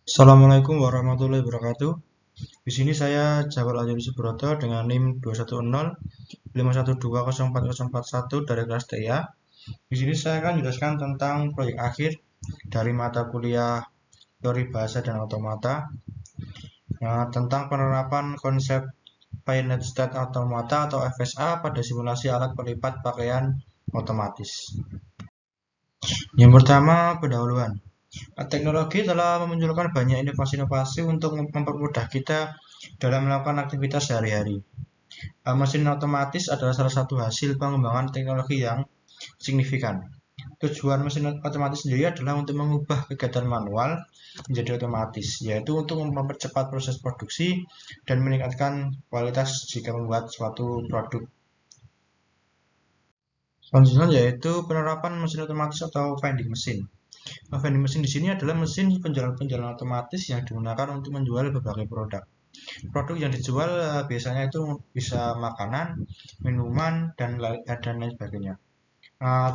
Assalamualaikum warahmatullahi wabarakatuh. Di sini saya Jawal Adil Subroto dengan NIM 21051204041 dari kelas TIA. Di sini saya akan menjelaskan tentang proyek akhir dari mata kuliah Teori Bahasa dan Otomata, tentang penerapan konsep Finite State Automata atau FSA pada simulasi alat pelipat pakaian otomatis. Yang pertama, pendahuluan. Teknologi telah memunculkan banyak inovasi-inovasi untuk mempermudah kita dalam melakukan aktivitas sehari-hari. Mesin otomatis adalah salah satu hasil pengembangan teknologi yang signifikan. Tujuan mesin otomatis sendiri adalah untuk mengubah kegiatan manual menjadi otomatis, yaitu untuk mempercepat proses produksi dan meningkatkan kualitas jika membuat suatu produk. Selanjutnya yaitu penerapan mesin otomatis atau vending machine. Vending machine di sini adalah mesin penjualan otomatis yang digunakan untuk menjual berbagai produk. Produk yang dijual biasanya itu bisa makanan, minuman, dan lain sebagainya.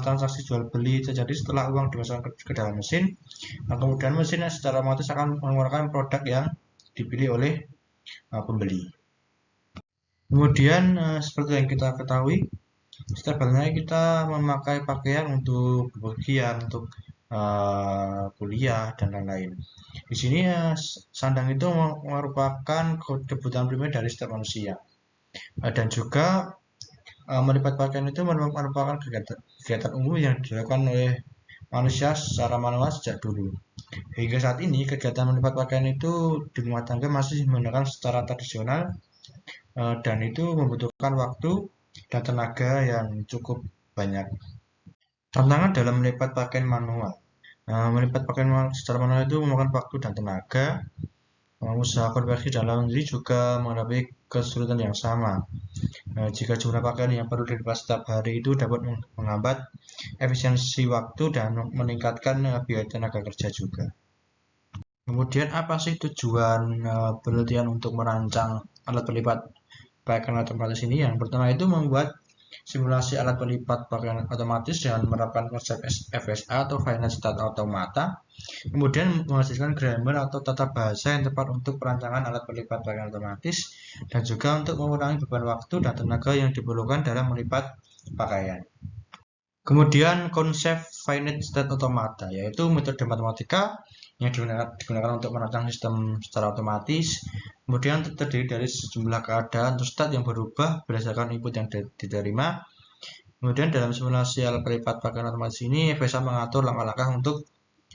Transaksi jual beli terjadi setelah uang dimasukkan ke dalam mesin. Kemudian mesin secara otomatis akan mengeluarkan produk yang dipilih oleh pembeli. Kemudian seperti yang kita ketahui, setiap harinya kita memakai pakaian untuk bepergian, untuk kuliah dan lain-lain. Di sini sandang itu merupakan kebutuhan primer dari setiap manusia. Dan juga melipat pakaian itu merupakan kegiatan umum yang dilakukan oleh manusia secara manual sejak dulu. Hingga saat ini kegiatan melipat pakaian itu di rumah tangga masih menggunakan secara tradisional, dan itu membutuhkan waktu dan tenaga yang cukup banyak. Tantangan dalam melipat pakaian manual. Melipat pakaian secara manual itu memakan waktu dan tenaga. Usaha konversi dan laundry juga menghadapi kesulitan yang sama. Jika jumlah pakaian yang perlu dilipat setiap hari itu dapat menghambat efisiensi waktu dan meningkatkan biaya tenaga kerja juga. Kemudian apa sih tujuan penelitian untuk merancang alat pelipat pakaian otomatis ini? Yang pertama itu membuat simulasi alat pelipat pakaian otomatis dengan menerapkan konsep FSA atau Finite State Automata. Kemudian menghasilkan grammar atau tata bahasa yang tepat untuk perancangan alat pelipat pakaian otomatis, dan juga untuk mengurangi beban waktu dan tenaga yang diperlukan dalam melipat pakaian. Kemudian konsep Finite State Automata, yaitu metode matematika yang digunakan untuk merancang sistem secara otomatis. Kemudian terdiri dari sejumlah keadaan atau state yang berubah berdasarkan input yang diterima. Kemudian dalam simulasi alat pelipat pakaian otomatis ini, FSA mengatur langkah-langkah untuk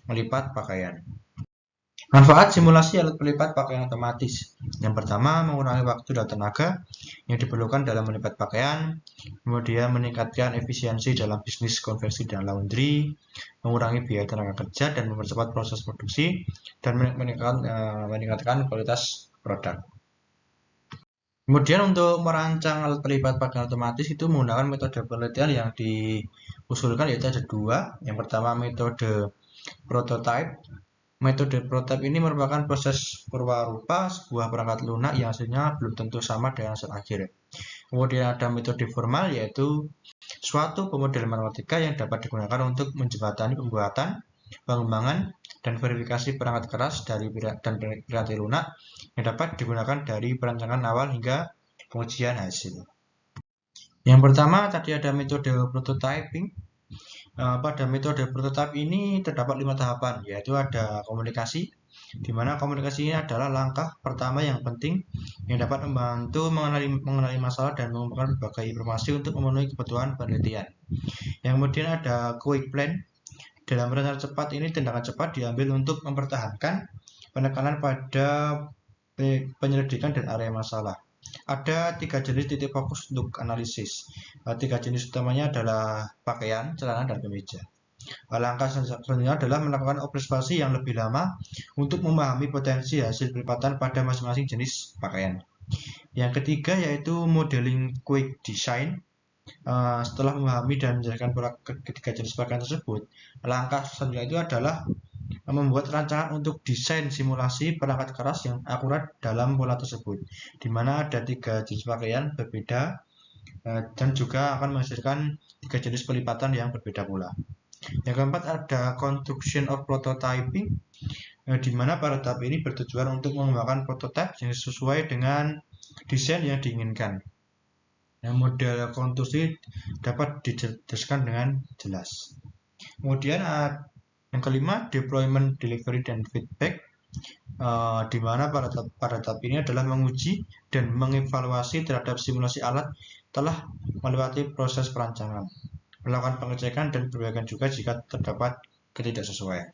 melipat pakaian. Manfaat simulasi alat pelipat pakaian otomatis. Yang pertama, mengurangi waktu dan tenaga yang diperlukan dalam melipat pakaian. Kemudian meningkatkan efisiensi dalam bisnis konversi dan laundry, mengurangi biaya tenaga kerja dan mempercepat proses produksi, dan meningkatkan kualitas produk. Kemudian untuk merancang alat pelipat pakaian otomatis itu menggunakan metode penelitian yang diusulkan, yaitu ada dua. Yang pertama metode prototype. Metode prototype ini merupakan proses purwarupa sebuah perangkat lunak yang hasilnya belum tentu sama dengan hasil akhir. Kemudian ada metode formal, yaitu suatu pemodelan matematika yang dapat digunakan untuk menjembatani pembuatan, pengembangan, dan verifikasi perangkat keras dan piranti lunak yang dapat digunakan dari perancangan awal hingga pengujian hasil. Yang pertama tadi ada metode prototyping. Pada metode prototype ini terdapat 5 tahapan, yaitu ada komunikasi, di mana komunikasi ini adalah langkah pertama yang penting yang dapat membantu mengenali masalah dan mengumpulkan berbagai informasi untuk memenuhi kebutuhan penelitian. Yang kemudian ada quick plan. Dalam rencana cepat ini, tindakan cepat diambil untuk mempertahankan penekanan pada penyelidikan dan area masalah. Ada 3 jenis titik fokus untuk analisis. 3 jenis utamanya adalah pakaian, celana, dan kemeja. Langkah selanjutnya adalah melakukan observasi yang lebih lama untuk memahami potensi hasil pelipatan pada masing-masing jenis pakaian. Yang ketiga yaitu modeling quick design. Setelah memahami dan menjelaskan ketiga jenis pakaian tersebut, langkah selanjutnya itu adalah membuat rancangan untuk desain simulasi perangkat keras yang akurat dalam pola tersebut, di mana ada 3 jenis pakaian berbeda dan juga akan menghasilkan 3 jenis pelipatan yang berbeda pula. Yang keempat ada construction of prototyping. di mana pada tahap ini bertujuan untuk mengembangkan prototipe yang sesuai dengan desain yang diinginkan. Model konstruksi dapat dijelaskan dengan jelas. Kemudian yang kelima, deployment, delivery, dan feedback, di mana pada tahap ini adalah menguji dan mengevaluasi terhadap simulasi alat telah melewati proses perancangan, melakukan pengecekan dan perbaikan juga jika terdapat ketidaksesuaian.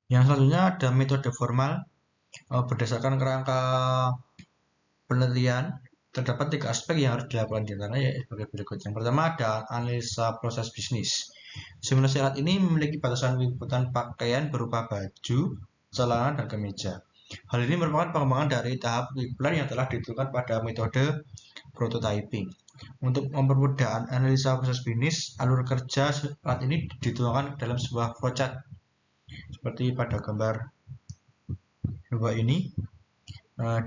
Yang selanjutnya ada metode formal. Berdasarkan kerangka penelitian, terdapat 3 aspek yang harus dilakukan di antaranya yaitu sebagai berikut. Yang pertama ada analisa proses bisnis. Simulasi alat ini memiliki batasan liputan pakaian berupa baju, celana, dan kemeja. Hal ini merupakan pengembangan dari tahap plan yang telah ditentukan pada metode prototyping. Untuk mempermudah analisa proses bisnis, alur kerja alat ini dituangkan dalam sebuah flowchart seperti pada gambar 2 ini,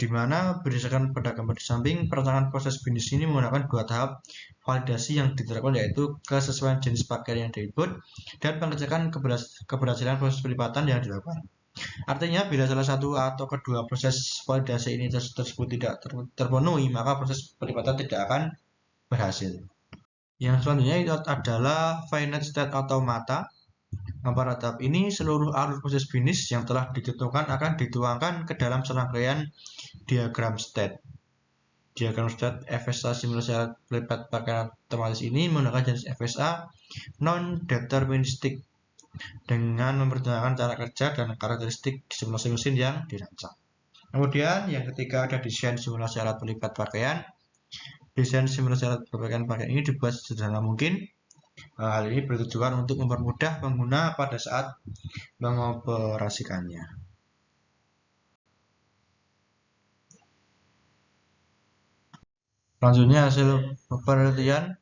di mana berdasarkan pada gambar di samping, perancangan proses bisnis ini menggunakan 2 tahap validasi yang diterapkan, yaitu kesesuaian jenis pakaian yang diinput dan pengecekan keberhasilan proses pelipatan yang dilakukan. Artinya, bila salah satu atau kedua proses validasi ini tersebut tidak terpenuhi, maka proses pelipatan tidak akan berhasil. Yang selanjutnya itu adalah finite state automata. Pada tahap ini, seluruh alur proses bisnis yang telah ditentukan akan dituangkan ke dalam serangkaian diagram state. Diagram state FSA simulasi alat pelipat pakaian otomatis ini menggunakan jenis FSA non-deterministik dengan mempertimbangkan cara kerja dan karakteristik simulasi mesin yang dirancang. Kemudian yang ketiga ada desain simulasi alat pelipat pakaian. Desain simulasi alat pelipat pakaian ini dibuat sederhana mungkin. Hal ini bertujuan untuk mempermudah pengguna pada saat mengoperasikannya. Selanjutnya hasil penelitian.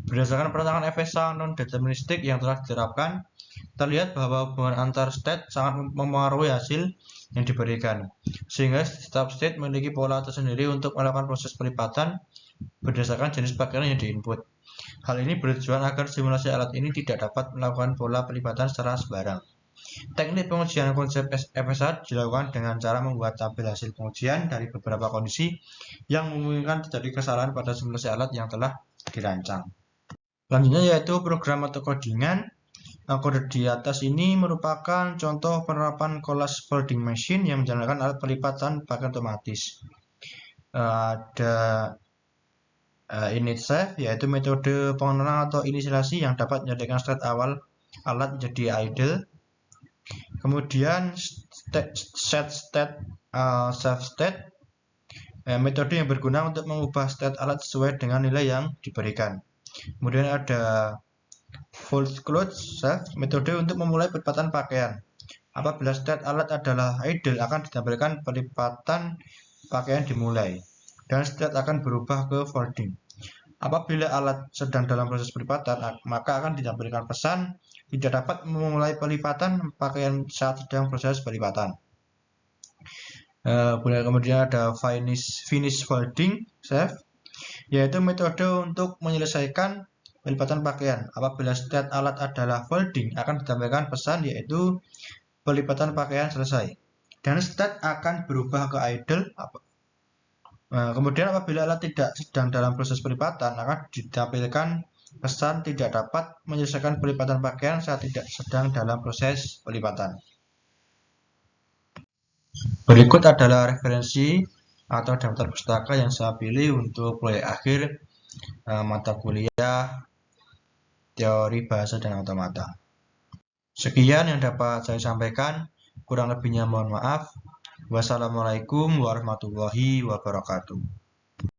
Berdasarkan perancangan FSA non-deterministik yang telah diterapkan, terlihat bahwa hubungan antar state sangat mempengaruhi hasil yang diberikan, sehingga setiap state memiliki pola tersendiri untuk melakukan proses pelipatan berdasarkan jenis pakaian yang diinput. Hal ini bertujuan agar simulasi alat ini tidak dapat melakukan pola pelipatan secara sembarang. Teknik pengujian konsep FSA dilakukan dengan cara membuat tabel hasil pengujian dari beberapa kondisi yang memungkinkan terjadi kesalahan pada simulasi alat yang telah dirancang. Selanjutnya yaitu program atau codingan. Kode di atas ini merupakan contoh penerapan collage folding machine yang menjalankan alat pelipatan pakaian otomatis. Ada init save, yaitu metode pengenalan atau inisialisasi yang dapat menyediakan state awal alat menjadi idle. Kemudian set state, save state, metode yang berguna untuk mengubah state alat sesuai dengan nilai yang diberikan. Kemudian ada full close save, metode untuk memulai pelipatan pakaian. Apabila state alat adalah idle, akan ditampilkan pelipatan pakaian dimulai dan state akan berubah ke folding. Apabila alat sedang dalam proses pelipatan, maka akan ditampilkan pesan tidak dapat memulai pelipatan pakaian saat sedang proses pelipatan. Kemudian ada finish folding save, yaitu metode untuk menyelesaikan pelipatan pakaian. Apabila state alat adalah folding, akan ditampilkan pesan yaitu pelipatan pakaian selesai dan state akan berubah ke idle. Kemudian apabila alat tidak sedang dalam proses pelipatan, akan ditampilkan pesan tidak dapat menyelesaikan pelipatan pakaian saat tidak sedang dalam proses pelipatan. Berikut adalah referensi atau daftar pustaka yang saya pilih untuk proyek akhir mata kuliah teori bahasa dan automata. Sekian yang dapat saya sampaikan, kurang lebihnya mohon maaf. Wassalamualaikum warahmatullahi wabarakatuh.